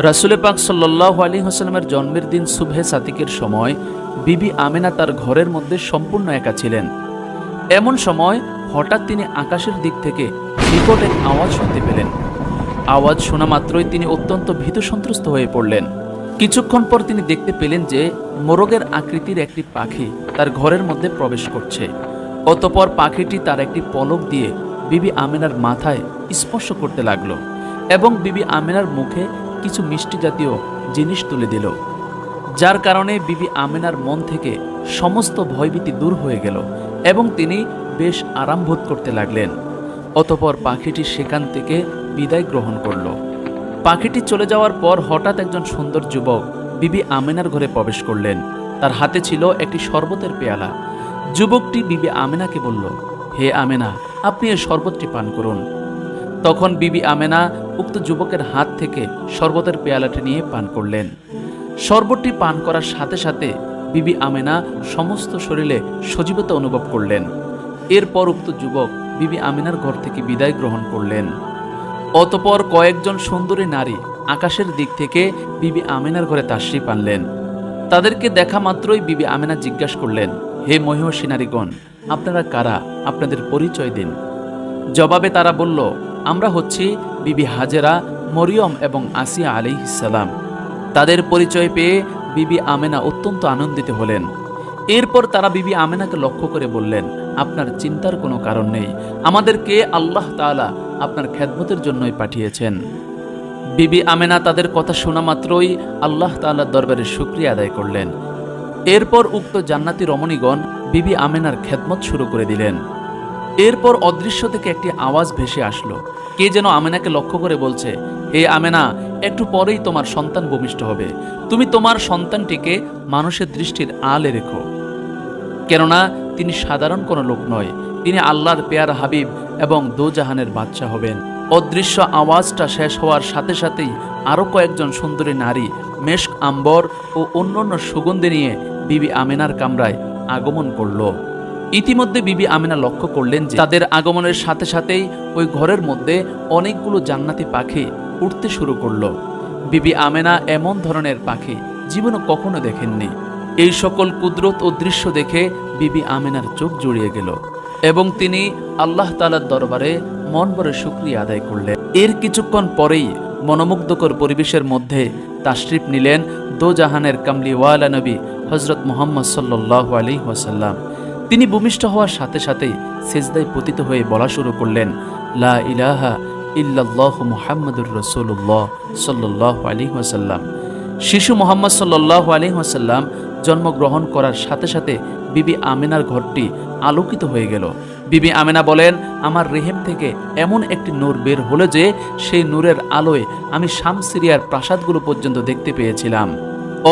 রাসূল পাক সাল্লাল্লাহু আলাইহি ওয়াসাল্লামের জন্মের দিন সুবহে সাদিকের সময় বিবি আমেনা তার ঘরের মধ্যে সম্পূর্ণ একা ছিলেন। এমন সময় হঠাৎ তিনি আকাশের দিক থেকে বিকট এক আওয়াজ শুনতে পেলেন। আওয়াজ শোনা মাত্রই তিনি অত্যন্ত ভীত সন্ত্রস্ত হয়ে পড়লেন। কিছুক্ষণ পর তিনি দেখতে পেলেন যে মোরগের আকৃতির একটি পাখি তার ঘরের মধ্যে প্রবেশ করছে। অতঃপর পাখিটি তার একটি পলক দিয়ে বিবি আমেনার মাথায় স্পর্শ করতে লাগলো এবং বিবি আমেনার মুখে কিছু মিষ্টি জাতীয় জিনিস তুলে দিল, যার কারণে বিবি আমেনার মন থেকে সমস্ত ভয়ভীতি দূর হয়ে গেল এবং তিনি বেশ আরাম বোধ করতে লাগলেন। অতঃপর পাখিটি সেখান থেকে বিদায় গ্রহণ করল। পাখিটি চলে যাওয়ার পর হঠাৎ একজন সুন্দর যুবক বিবি আমেনার ঘরে প্রবেশ করলেন। তার হাতে ছিল একটি শরবতের পেয়ালা। যুবকটি বিবি আমেনাকে বলল, হে আমেনা, আপনি এই শরবতটি পান করুন। তখন বিবি আমেনা উক্ত যুবকের হাত থেকে শরবতের পেয়ালাটি নিয়ে পান করলেন। শরবতটি পান করার সাথে সাথে বিবি আমেনা সমস্ত শরীরে সজীবতা অনুভব করলেন। এরপর উক্ত যুবক বিবি আমেনার ঘর থেকে বিদায় গ্রহণ করলেন। অতঃপর কয়েকজন সুন্দরী নারী আকাশের দিক থেকে বিবি আমেনার ঘরে তাশরিফ আনলেন। তাদেরকে দেখা মাত্রই বিবি আমেনা জিজ্ঞাসা করলেন, হে মহিষী নারীগণ, আপনারা কারা? আপনাদের পরিচয় দিন। জবাবে তারা বলল, আমরা হচ্ছি বিবি হাজেরা, মরিয়ম এবং আসিয়া আলাইহিস সালাম। তাদের পরিচয় পেয়ে বিবি আমেনা অত্যন্ত আনন্দিত হলেন। এরপর তারা বিবি আমেনাকে লক্ষ্য করে বললেন, আপনার চিন্তার কোনো কারণ নেই, আমাদেরকে আল্লাহ তাআলা আপনার খেদমতের জন্যই পাঠিয়েছেন। বিবি আমেনা তাদের কথা শোনা মাত্রই আল্লাহ তাআলার দরবারে শুকরিয়া আদায় করলেন। এরপর উক্ত জান্নাতি রমণীগণ বিবি আমেনার খেদমত শুরু করে দিলেন। এরপর অদৃশ্য থেকে একটি আওয়াজ ভেসে আসলো। কে যেন আমেনাকে লক্ষ্য করে বলছে, হে আমেনা, একটু পরেই তোমার সন্তান ভূমিষ্ঠ হবে। তুমি তোমার সন্তানটিকে মানুষের দৃষ্টির আলে রেখো, কেননা তিনি সাধারণ কোনো লোক নয়, তিনি আল্লাহর পেয়ারা হাবিব এবং দোজাহানের বাদশা হবেন। অদৃশ্য আওয়াজটা শেষ হওয়ার সাথে সাথেই আরও কয়েকজন সুন্দরী নারী মেশক, আম্বর ও অন্যান্য সুগন্ধি নিয়ে বিবি আমেনার কামরায় আগমন করল। ইতিমধ্যে বিবি আমেনা লক্ষ্য করলেন যে তাদের আগমনের সাথে সাথেই ওই ঘরের মধ্যে অনেকগুলো জান্নাতি পাখি উঠতে শুরু করল। বিবি আমেনা এমন ধরনের পাখি জীবনে কখনো দেখেননি। এই সকল কুদরত ও দৃশ্য দেখে বিবি আমেনার চোখ জুড়িয়ে গেল এবং তিনি আল্লাহ তাআলার দরবারে মন ভরে শুকরিয়া আদায় করলেন। এর কিছুক্ষণ পরেই মনোমুগ্ধকর পরিবেশের মধ্যে তাশরিফ নিলেন দোজাহানের কামলিওয়ালা নবী হযরত মুহাম্মদ সাল্লাল্লাহু আলাইহি ওয়াসাল্লাম। তিনি ভূমিষ্ঠ হওয়ার সাথে সাথেই সিজদায় পতিত হয়ে বলা শুরু করলেন, লা ইলাহা ইল্লাল্লাহু মুহাম্মাদুর রাসূলুল্লাহ সাল্লাল্লাহু আলাইহি ওয়াসাল্লাম। শিশু মুহাম্মদ সাল্লাল্লাহু আলাইহি ওয়াসাল্লাম জন্মগ্রহণ করার সাথে সাথে বিবি আমেনার ঘরটি আলোকিত হয়ে গেল। বিবি আমেনা বলেন, আমার রেহেম থেকে এমন একটি নূর বের হলো যে সেই নূরের আলোয় আমি শাম সিরিয়ার প্রাসাদগুলো পর্যন্ত দেখতে পেয়েছিলাম।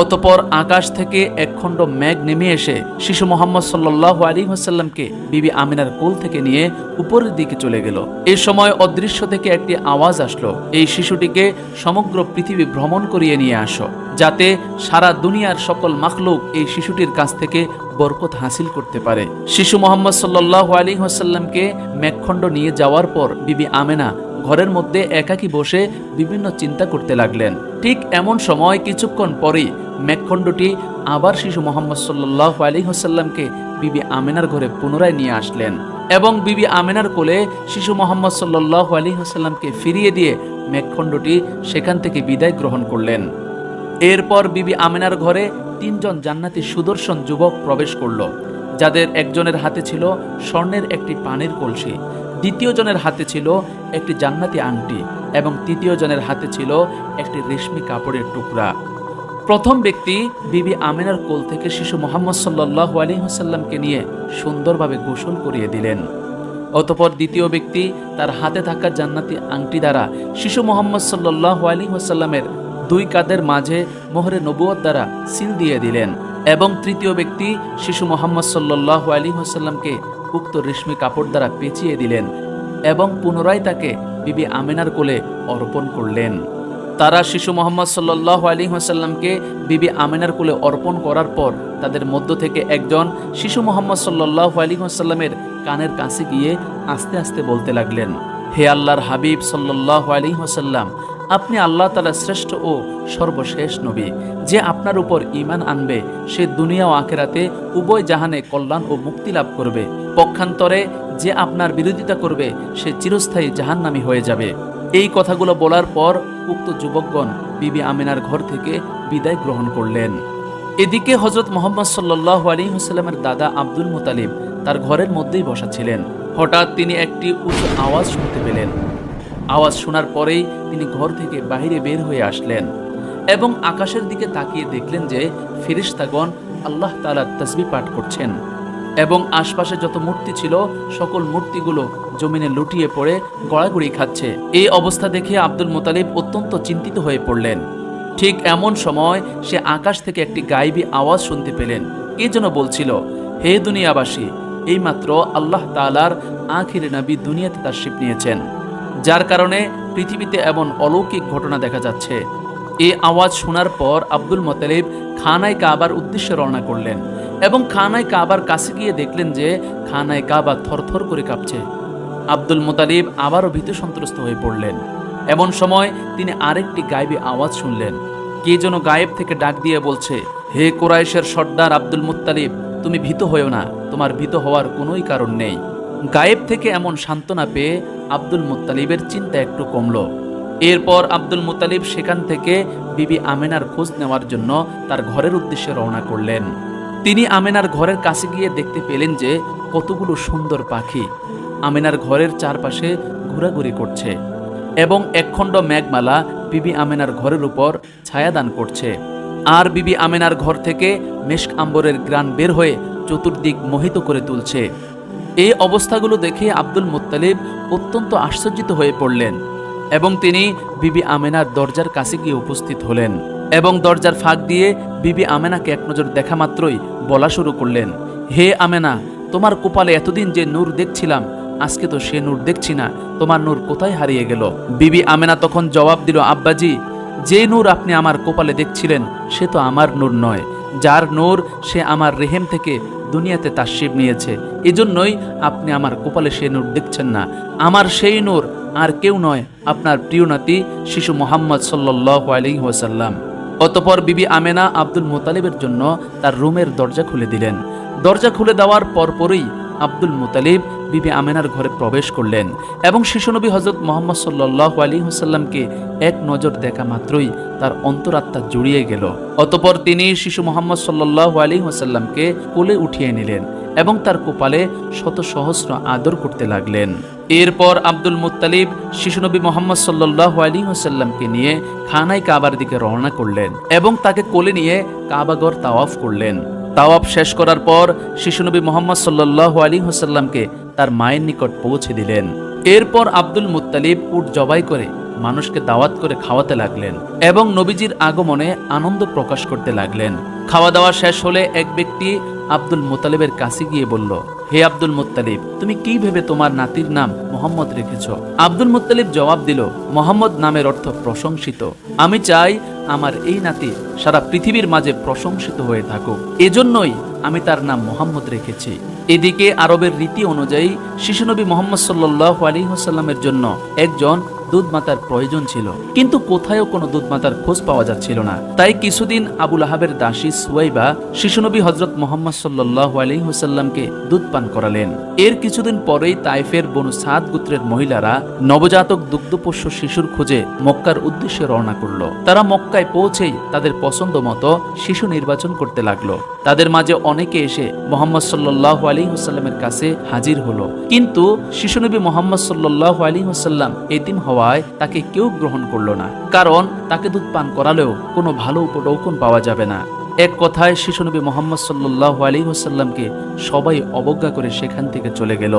অতঃপর আকাশ থেকে একখণ্ড মেঘ নেমে এসে শিশু মুহাম্মদ সাল্লাল্লাহু আলাইহি ওয়াসাল্লামকে বিবি আমেনার কোল থেকে নিয়ে উপরের দিকে চলে গেল। এই সময় অদৃশ্য থেকে একটি আওয়াজ আসলো, এই শিশুটিকে সমগ্র পৃথিবী ভ্রমণ করিয়ে নিয়ে আসো, যাতে সারা দুনিয়ার সকল মাখলুক এই শিশুটির কাছ থেকে বরকত হাসিল করতে পারে। শিশু মুহাম্মদ সাল্লাল্লাহু আলাইহি ওয়াসাল্লামকে মেঘখণ্ড নিয়ে যাওয়ার পর বিবি আমেনা ঘরের মধ্যে একাকী বসে বিভিন্ন চিন্তা করতে লাগলেন। ঠিক এমন সময় কিছুক্ষণ পরেই মেঘখণ্ডটি আবার শিশু মুহাম্মদ সাল্লাল্লাহু আলাইহি ওয়াসাল্লামকে বিবি আমেনার ঘরে পুনরায় নিয়ে আসলেন এবং বিবি আমেনার কোলে শিশু মুহাম্মদ সাল্লাল্লাহু আলাইহি ওয়াসাল্লামকে ফিরিয়ে দিয়ে মেঘখণ্ডটি সেখান থেকে বিদায় গ্রহণ করলেন। এরপর বিবি আমেনার ঘরে তিনজন জান্নাতি সুদর্শন যুবক প্রবেশ করল, যাদের একজনের হাতে ছিল স্বর্ণের একটি পানির কলসি, দ্বিতীয় জনের হাতে ছিল একটি জান্নাতি আংটি এবং তৃতীয় জনের হাতে ছিল একটি রেশমি কাপড়ের টুকরা। প্রথম ব্যক্তি বিবি আমেনার কোল থেকে শিশু মুহাম্মদ সাল্লাল্লাহু আলাইহি ওয়াসাল্লামকে নিয়ে সুন্দরভাবে গোসল করিয়ে দিলেন। অতঃপর দ্বিতীয় ব্যক্তি তার হাতে থাকা জান্নাতি আংটি দ্বারা শিশু মুহাম্মদ সাল্লাল্লাহু আলাইহি ওয়াসাল্লামের দুই কাঁধের মাঝে মোহরে নবুয়ত দ্বারা সিল দিয়ে দিলেন এবং তৃতীয় ব্যক্তি শিশু মুহাম্মদ সাল্লাল্লাহু আলাইহি ওয়াসাল্লামকে উক্ত রেশমি কাপড় দ্বারা পেঁচিয়ে দিলেন এবং পুনরায় তাকে বিবি আমেনার কোলে অর্পণ করলেন। তারা শিশু মুহাম্মদ সাল্লাল্লাহু আলাইহি ওয়াসাল্লামকে বিবি আমেনার কোলে অর্পণ করার পর তাদের মধ্য থেকে একজন শিশু মুহাম্মদ সাল্লাল্লাহু আলাইহি ওয়াসাল্লামের কানের কাছে গিয়ে আস্তে আস্তে বলতে লাগলেন, হে আল্লাহর হাবিব সাল্লাল্লাহু আলাইহি ওয়াসাল্লাম, আপনি আল্লাহ তাআলার শ্রেষ্ঠ ও সর্বশেষ নবী। যে আপনার উপর ঈমান আনবে সে দুনিয়া ও আখিরাতে উভয় জাহানে কল্যাণ ও মুক্তি লাভ করবে। পক্ষান্তরে যে আপনার বিরোধিতা করবে সে চিরস্থায়ী জাহান্নামী হয়ে যাবে। এই কথাগুলো বলার পর উক্ত যুবকগণ বিবি আমিনার ঘর থেকে বিদায় গ্রহণ করলেন। এদিকে হযরত মুহাম্মদ সাল্লাল্লাহু আলাইহি ওয়াসাল্লামের দাদা আব্দুল মুত্তালিব তার ঘরের মধ্যেই বসা ছিলেন। হঠাৎ তিনি একটি উচ্চ আওয়াজ শুনতে পেলেন। আওয়াজ শোনার পরেই তিনি ঘর থেকে বাইরে বের হয়ে আসলেন এবং আকাশের দিকে তাকিয়ে দেখলেন যে ফেরেশতাগণ আল্লাহ তাআলার তাসবিহ পাঠ করছেন এবং আশপাশে যত মূর্তি ছিল সকল মূর্তিগুলো জমিনে লুটিয়ে পড়ে গড়াগড়ি খাচ্ছে। এই অবস্থা দেখে আব্দুল মুত্তালিব অত্যন্ত চিন্তিত হয়ে পড়লেন। ঠিক এমন সময় সে আকাশ থেকে একটি গায়েবী আওয়াজ শুনতে পেলেন। কে যেন বলছিল, হে দুনিয়াবাসী, এইমাত্র আল্লাহ তাআলার আখির নবী দুনিয়াতে তাশরিফ নিয়েছেন, যার কারণে পৃথিবীতে এমন অলৌকিক ঘটনা দেখা যাচ্ছে। এই আওয়াজ শোনার পর আব্দুল মুত্তালিব খানায় কাবার উদ্দেশ্যে রওনা করলেন এবং খানায় কাবার কাছে গিয়ে দেখলেন যে খানায় কাবা থরথর করে কাঁপছে। আব্দুল মুত্তালিব আবারও ভীত সন্ত্রস্ত হয়ে পড়লেন। এমন সময় তিনি আরেকটি গায়েবী আওয়াজ শুনলেন। কে যেন গায়েব থেকে ডাক দিয়ে বলছে, হে কুরাইশের সর্দার আব্দুল মুত্তালিব, তুমি ভীত হয়েও না, তোমার ভীত হওয়ার কোনোই কারণ নেই। গায়েব থেকে এমন সান্ত্বনা পেয়ে আব্দুল মুত্তালিবের চিন্তা একটু কমল। এরপর আব্দুল মুত্তালিব সেখান থেকে বিবি আমেনার খোঁজ নেওয়ার জন্য তার ঘরের উদ্দেশ্যে রওনা করলেন। তিনি আমেনার ঘরের কাছে গিয়ে দেখতে পেলেন যে কতগুলো সুন্দর পাখি আমেনার ঘরের চারপাশে ঘোরাঘুরি করছে এবং একখণ্ড মেঘমালা বিবি আমেনার ঘরের উপর ছায়াদান করছে। আর বিবি আমেনার ঘর থেকে মেশক আম্বরের গ্রান বের হয়ে চতুর্দিক মোহিত করে তুলছে। এই অবস্থাগুলো দেখে আব্দুল মুত্তালিব অত্যন্ত আশ্চর্যিত হয়ে পড়লেন এবং তিনি বিবি আমেনার দরজার কাছে গিয়ে উপস্থিত হলেন এবং দরজার ফাঁক দিয়ে বিবি আমেনাকে এক নজর দেখা মাত্রই বলা শুরু করলেন, হে আমেনা, তোমার কপালে এতদিন যে নূর দেখছিলাম, আজকে তো সে নূর দেখছি না, তোমার নূর কোথায় হারিয়ে গেল? বিবি আমেনা তখন জবাব দিল, আব্বাজি, যে নূর আপনি আমার কপালে দেখছিলেন সে তো আমার নূর নয়, যার নূর সে আমার রেহেম থেকে দুনিয়াতে তাশরিফ নিয়েছে, এজন্যই আপনি আমার কপালে সে নূর দেখছেন না। আমার সেই নূর আর কেউ নয়, আপনার প্রিয় নাতি শিশু মুহাম্মদ সাল্লাল্লাহু আলাইহি ওয়াসাল্লাম। অতঃপর বিবি আমেনা আব্দুল মুত্তালিবের জন্য তার রুমের দরজা খুলে দিলেন। দরজা খুলে দেওয়ার পরপরই আব্দুল মুত্তালিব বিবি আমেনার ঘরে প্রবেশ করলেন এবং শিশুনবী হযরত মুহাম্মদ সাল্লাল্লাহু আলাইহি ওয়াসাল্লামকে এক নজর দেখা মাত্রই তার অন্তরাত্মা জুড়িয়ে গেল। অতঃপর তিনি শিশু মুহাম্মদ সাল্লাল্লাহু আলাইহি ওয়াসাল্লামকে কোলে উঠিয়ে নিলেন এবং তার কপালে শত সহস্র আদর করতে লাগলেন। এরপর আব্দুল মুত্তালিব শিশুনবী মুহাম্মদ সাল্লাল্লাহু আলাইহি ওয়াসাল্লামকে নিয়ে খানায় কাবার দিকে রওনা করলেন এবং তাকে কোলে নিয়ে কাবাঘর তাওয়াফ করলেন। তাওয়াফ শেষ করার পর শিশুনবী মুহাম্মদ সাল্লাল্লাহু আলাইহি ওয়াসাল্লামকে তার মায়ের নিকট পৌঁছে দিলেন। এরপর আব্দুল মুত্তালিব উট জবাই করে মানুষকে দাওয়াত করে খাওয়াতে লাগলেন এবং নবীজির আগমনে আনন্দ প্রকাশ করতে লাগলেন। খাওয়া দাওয়া শেষ হলে এক ব্যক্তি আব্দুল মুত্তালিবের কাছে গিয়ে বলল, হে আব্দুল মুত্তালিব, তুমি কি ভেবে তোমার নাতির নাম মোহাম্মদ রেখেছ? আব্দুল মুত্তালিব জবাব দিল, মোহাম্মদ নামের অর্থ প্রশংসিত। আমি চাই আমার এই নাতি সারা পৃথিবীর মাঝে প্রশংসিত হয়ে থাকুক, এজন্যই আমি তার নাম মোহাম্মদ রেখেছি। এদিকে আরবের রীতি অনুযায়ী শিশুনবী মুহাম্মদ সাল্লাল্লাহু আলাইহি ওয়াসাল্লামের জন্য একজন দুধমাতার প্রয়োজন ছিল, কিন্তু কোথায়ও কোনো দুধমাতার খোঁজ পাওয়া যাচ্ছিল না। তাই কিছুদিন আবু লাহাবের দাসী সুয়াইবা শিশুনবী হযরত মুহাম্মদ সাল্লাল্লাহু আলাইহি ওয়াসাল্লামকে দুধ পান করালেন। এর কিছুদিন পরেই তাইফের বনু সাদ গোত্রের মহিলারা নবজাতক দুগ্ধপোষ্য শিশুর খোঁজে মক্কার উদ্দেশ্যে রওনা করল। তারা মক্কায় পৌঁছেই তাদের পছন্দ মতো শিশু নির্বাচন করতে লাগলো। তাদের মাঝে অনেকে এসে মুহাম্মদ সাল্লাল্লাহু আলাইহি ওয়াসাল্লামের কাছে হাজির হলো, কিন্তু শিশুনবী মুহাম্মদ সাল্লাল্লাহু আলাইহি ওয়াসাল্লাম এতিম হওয়ায় তাকে কেউ গ্রহণ করলো না, কারণ তাকে দুধ পান করালেও কোনো ভালো উপঢৌকন পাওয়া যাবে না। এক কথায় শিশুনবী মুহাম্মদ সাল্লাল্লাহু আলাইহি ওয়াসাল্লামকে সবাই অবজ্ঞা করে সেখান থেকে চলে গেল।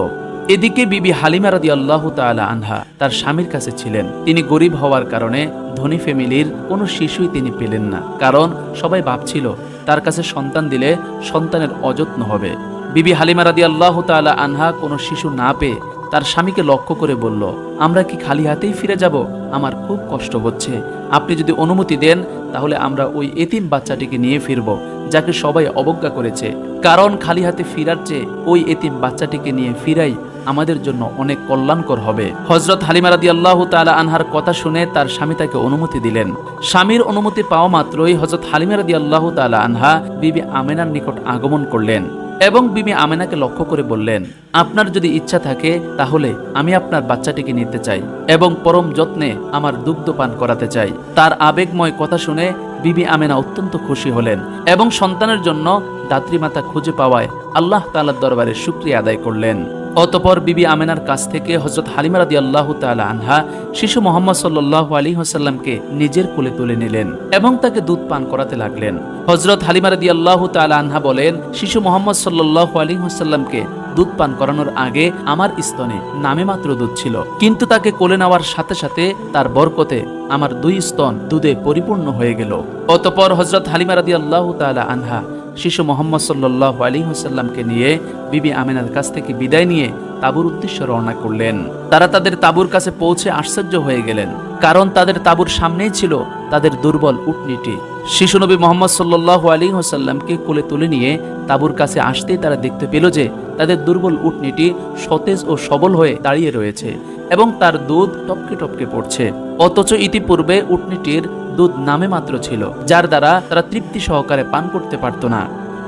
এদিকে বিবি হালিমা রাদিয়াল্লাহু তাআলা আনহা তার স্বামীর কাছে ছিলেন। তিনি গরিব হওয়ার কারণে ধনী ফ্যামিলির কোনো শিশুই তিনি পেলেন না, কারণ সবাই ভাবছিল তার কাছে সন্তান দিলে সন্তানের অযত্ন হবে। বিবি হালিমা রাদিয়াল্লাহু তাআলা আনহা কোনো শিশু না পেয়ে তার স্বামীকে লক্ষ্য করে বলল, আমরা কি খালি হাতেই ফিরে যাব? আমার খুব কষ্ট হচ্ছে, আপনি যদি অনুমতি দেন তাহলে আমরা ওই এতিম বাচ্চাটিকে নিয়ে ফিরব, যাকে সবাই অবজ্ঞা করেছে। কারণ খালি হাতে ফিরার চেয়ে ওই এতিম বাচ্চাটিকে নিয়ে ফিরাই আমাদের জন্য অনেক কল্যাণকর হবে। হযরত হালিমা রাদিয়াল্লাহু তাআলা আনহার কথা শুনে তার স্বামী তাকে অনুমতি দিলেন। স্বামীর অনুমতি পাওয়া মাত্রই হযরত হালিমা রাদিয়াল্লাহু তাআলা আনহা বিবি আমেনার নিকট আগমন করলেন এবং বিবি আমেনাকে লক্ষ্য করে বললেন, আপনার যদি ইচ্ছা থাকে তাহলে আমি আপনার বাচ্চাটিকে নিতে চাই এবং পরম যত্নে আমার দুগ্ধ পান করাতে চাই। তার আবেগময় কথা শুনে বিবি আমেনা অত্যন্ত খুশি হলেন এবং সন্তানের জন্য দাত্রীমাতা খুঁজে পাওয়ায় আল্লাহ তাআলার দরবারে শুকরিয়া আদায় করলেন। অতঃপর বিবি আমেনার কাছ থেকে হযরত হালিমা রাদিয়াল্লাহু তাআলা আনহা শিশু মুহাম্মদ সাল্লাল্লাহু আলাইহি ওয়াসাল্লামকে নিজের কোলে তুলে নিলেন এবং তাকে দুধ পান করাতে লাগলেন। হযরত হালিমা রাদিয়াল্লাহু তাআলা আনহা বলেন, শিশু মুহাম্মদ সাল্লাল্লাহু আলাইহি ওয়াসাল্লামকে দুধ পান করানোর আগে আমার স্তনে নামে মাত্র দুধ ছিল, কিন্তু তাকে কোলে নেওয়ার সাথে সাথে তার বরকতে আমার 2 স্তন দুধে পরিপূর্ণ হয়ে গেল। অতঃপর হযরত হালিমা রাদিয়াল্লাহু তাআলা আনহা শিশু মুহাম্মদ সাল্লাল্লাহু আলাইহি ওয়াসাল্লামকে নিয়ে বিবি আমেনার কাছ থেকে বিদায় নিয়ে তাঁবুর উদ্দেশ্যে রওনা করলেন। তারা তাদের তাঁবুর কাছে পৌঁছে আশ্চর্য হয়ে গেলেন, কারণ তাদের তাঁবুর সামনেই ছিল তাদের দুর্বল উটনীটি। শিশু নবী মুহাম্মদ সাল্লাল্লাহু আলাইহি ওয়াসাল্লামকে কোলে তুলে নিয়ে তাঁবুর কাছে আসতেই তারা দেখতে পেল যে তাদের দুর্বল উটনীটি সতেজ ও সবল হয়ে দাঁড়িয়ে রয়েছে এবং তার দুধ টপকে টপকে পড়ছে। অথচ ইতিপূর্বে উটনীটির দুধ নামে মাত্র ছিল, যার দ্বারা তারা তৃপ্তি সহকারে পান করতে পারত না।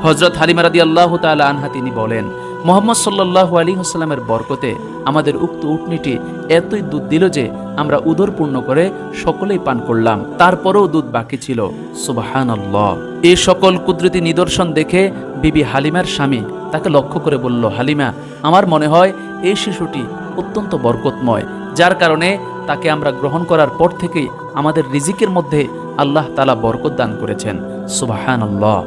হযরত হালিমা রাদিয়াল্লাহু তাআলা আনহা তিনি বলেন, মুহাম্মদ সাল্লাল্লাহু আলাইহি ওয়াসাল্লামের বরকতে আমাদের উক্ত উটনীটি এতই দুধ দিল যে আমরা উদর পূর্ণ করে সকলেই পান করলাম, তারপরেও দুধ বাকি ছিল। সুবহানাল্লাহ। এই সকল কুদরতি নিদর্শন দেখে বিবি হালিমার স্বামী তাকে লক্ষ্য করে বলল, হালিমা, আমার মনে হয় এই শিশুটি অত্যন্ত বরকতময়, যার কারণে তাকে আমরা গ্রহণ করার পর থেকেই আমাদের রিজিকের মধ্যে আল্লাহ তাআলা বরকত দান করেছেন। সুবহানাল্লাহ।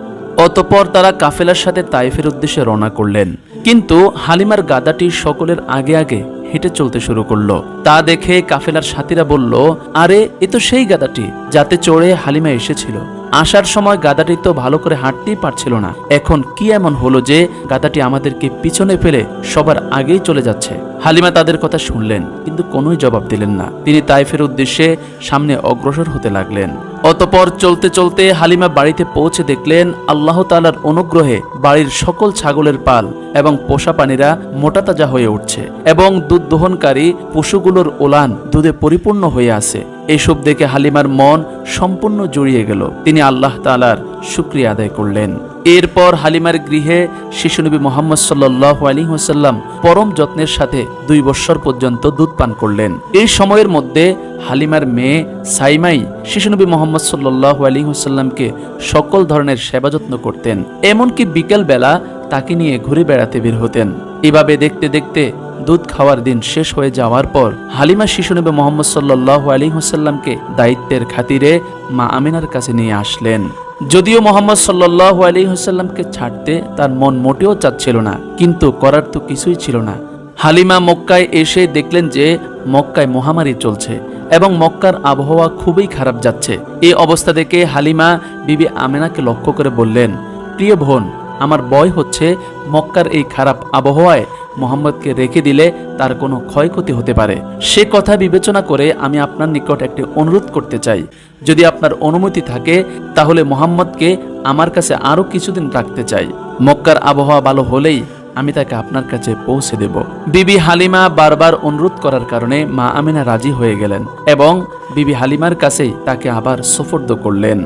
অতঃপর তারা কাফেলার সাথে তায়েফের উদ্দেশ্যে রওনা করলেন, কিন্তু হালিমার গাদাটি সকলের আগে আগে হেঁটে চলতে শুরু করলো। তা দেখে কাফেলার সাথীরা বলল, আরে এ তো সেই গাদাটি যাতে চড়ে হালিমা এসেছিল। আসার সময় গাদাটি তো ভালো করে হাঁটতেই পারছিল না, এখন কি এমন হলো যে গাদাটি আমাদেরকে পিছনে ফেলে সবার আগেই চলে যাচ্ছে? হালিমা তাদের কথা শুনলেন, কিন্তু কোনোই জবাব দিলেন না। তিনি তায়েফের উদ্দেশ্যে সামনে অগ্রসর হতে লাগলেন। অতঃপর চলতে চলতে হালিমা বাড়িতে পৌঁছে দেখলেন আল্লাহ তাআলার অনুগ্রহে বাড়ির সকল ছাগলের পাল এবং পোষা প্রাণীরা মোটাতাজা হয়ে উঠছে এবং দুধ দহনকারী পশুগুলোর ওলান দুধে পরিপূর্ণ হয়ে আছে। এসব দেখে হালিমার মন সম্পূর্ণ জুড়িয়ে গেল। তিনি আল্লাহ তাআলার শুকরিয়া আদায় করলেন। এরপর হালিমার গৃহে শিশুনবী মুহাম্মদ সাল্লাল্লাহু আলাইহি ওয়াসাল্লাম পরম যত্নের সাথে 2 বৎসর পর্যন্ত দুধ পান করলেন। এই সময়ের মধ্যে হালিমার মেয়ে সাইমাই শিশুনবী মুহাম্মদ সাল্লাল্লাহু আলাইহি ওয়াসাল্লামকে সকল ধরনের সেবা যত্ন করতেন, এমনকি বিকেল বেলা তাকে নিয়ে ঘুরে বেড়াতে বের হতেন। এভাবে দেখতে দেখতে দুধ খাওয়ার দিন শেষ হয়ে যাওয়ার পর হালিমা শিশুনবী মুহাম্মদ সাল্লাল্লাহু আলাইহি ওয়াসাল্লামকে দায়িত্বের খাতিরে মা আমিনার কাছে নিয়ে আসলেন। যদিও মুহাম্মদ সাল্লাল্লাহু আলাইহি ওয়াসাল্লামকে ছাড়তে তার মন মোটেও চাচ্ছিল না, কিন্তু করার তো কিছুই ছিল না। হালিমা মক্কায় এসে দেখলেন যে মক্কায় মহামারী চলছে এবং মক্কার আবহাওয়া খুবই খারাপ যাচ্ছে। এই অবস্থা দেখে হালিমা বিবি আমেনাকে লক্ষ্য করে বললেন, প্রিয় বোন, আমার ভয় হচ্ছে মক্কার এই খারাপ আবহাওয়ায় মুহাম্মদকে রেখে দিলে তার কোনো ক্ষয়ক্ষতি হতে পারে। সে কথা বিবেচনা করে আমি আপনার নিকট একটি অনুরোধ করতে চাই। যদি আপনার অনুমতি থাকে তাহলে মুহাম্মদকে আমার কাছে আরো কিছুদিন রাখতে চাই। মক্কার আবহাওয়া ভালো হলেই আমি তাকে আপনার কাছে পৌঁছে দেব। বিবি হালিমা বারবার অনুরোধ করার কারণে মা আমিনা রাজি হয়ে গেলেন এবং বিবি হালিমার কাছেই তাকে আবার সুফর্দ করলেন।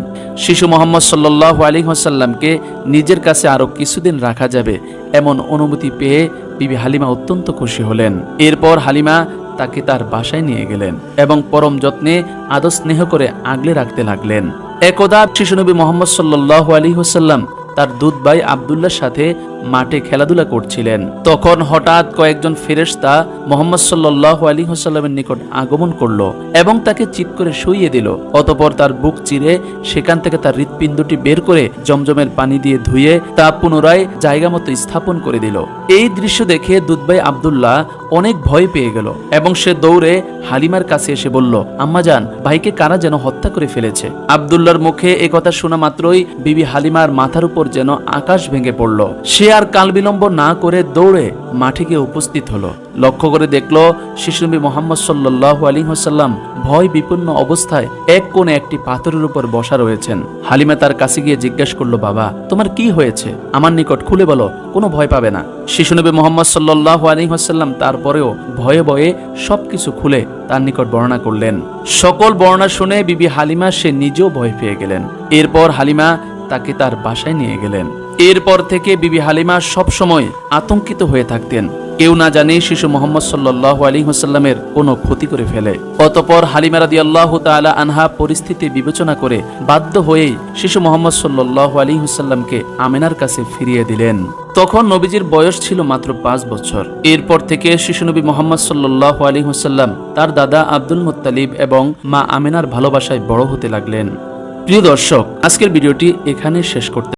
শিশু মুহাম্মদ সাল্লাল্লাহু আলাইহি ওয়াসাল্লামকে নিজের কাছে আরো কিছুদিন রাখা যাবে এমন অনুমতি পেয়ে বিবি হালিমা অত্যন্ত খুশি হলেন। এরপর হালিমা তাকে তার বাসায় নিয়ে গেলেন এবং পরম যত্নে আদর স্নেহ করে আগলে রাখতে লাগলেন। একদা শিশুনবী মুহাম্মদ সাল্লাল্লাহু আলাইহি ওয়াসাল্লাম তার দুধ ভাই আব্দুল্লাহর সাথে মাঠে খেলাধুলা করছিলেন। তখন হঠাৎ কয়েকজন ফেরেশতা মুহাম্মদ সাল্লাল্লাহু আলাইহি ওয়াসাল্লামের নিকট আগমন করলো এবং তাকে চিৎ করে শুইয়ে দিল। অতঃপর তার বুক চিরে সেখান থেকে তার হৃৎপিণ্ডটি বের করে জমজমের পানি দিয়ে ধুয়ে তা পুনরায় জায়গা মতো স্থাপন করে দিল। এই দৃশ্য দেখে দুধ ভাই আব্দুল্লাহ অনেক ভয় পেয়ে গেল এবং সে দৌড়ে হালিমার কাছে এসে বলল, আম্মাজান, ভাইকে কারা যেন হত্যা করে ফেলেছে। আব্দুল্লাহর মুখে এ কথা শোনা মাত্রই বিবি হালিমার মাথার উপর যেন আকাশ ভেঙে পড়ল। সে আর কাল বিলম্ব না করে দৌড়ে মাঠে গিয়ে উপস্থিত হলো। লক্ষ্য করে দেখলো শিশুনবী মোহাম্মদ সাল্লাল্লাহু আলাইহি ওয়াসাল্লাম ভয় বিপন্ন অবস্থায় এক কোণে একটি পাথরের উপর বসা রয়েছেন। হালিমা তার কাছে গিয়ে জিজ্ঞাসা করলো, বাবা তোমার কি হয়েছে? আমার নিকট খুলে বলো, কোনো ভয় পাবে না। শিশুনবী মোহাম্মদ সাল্লাল্লাহু আলাইহি ওয়াসাল্লাম তারপরেও ভয়ে ভয়ে সবকিছু খুলে তার নিকট বর্ণনা করলেন। সকল বর্ণনা শুনে বিবি হালিমা সে নিজেও ভয় পেয়ে গেলেন। এরপর হালিমা তাকে তার বাসায় নিয়ে গেলেন। এরপর থেকে বিবি হালিমা সব সময় আতঙ্কিত হয়ে থাকতেন, কেউ না জানে শিশু মোহাম্মদ সাল্লাল্লাহু আলাইহি ওয়াসাল্লামের কোনো ক্ষতি করে ফেলে। অতঃপর হালিমা রাদিয়াল্লাহু তাআলা আনহা পরিস্থিতি বিবেচনা করে বাধ্য হয়েই শিশু মোহাম্মদ সাল্লাল্লাহু আলাইহি ওয়াসাল্লামকে আমেনার কাছে ফিরিয়ে দিলেন। তখন নবীজির বয়স ছিল মাত্র 5 বছর। এরপর থেকে শিশু নবী মোহাম্মদ সাল্লাল্লাহু আলাইহি ওয়াসাল্লাম তার দাদা আব্দুল মুত্তালিব এবং মা আমেনার ভালোবাসায় বড় হতে লাগলেন। প্রিয় দর্শক, আজকের ভিডিওটি এখানে শেষ করতে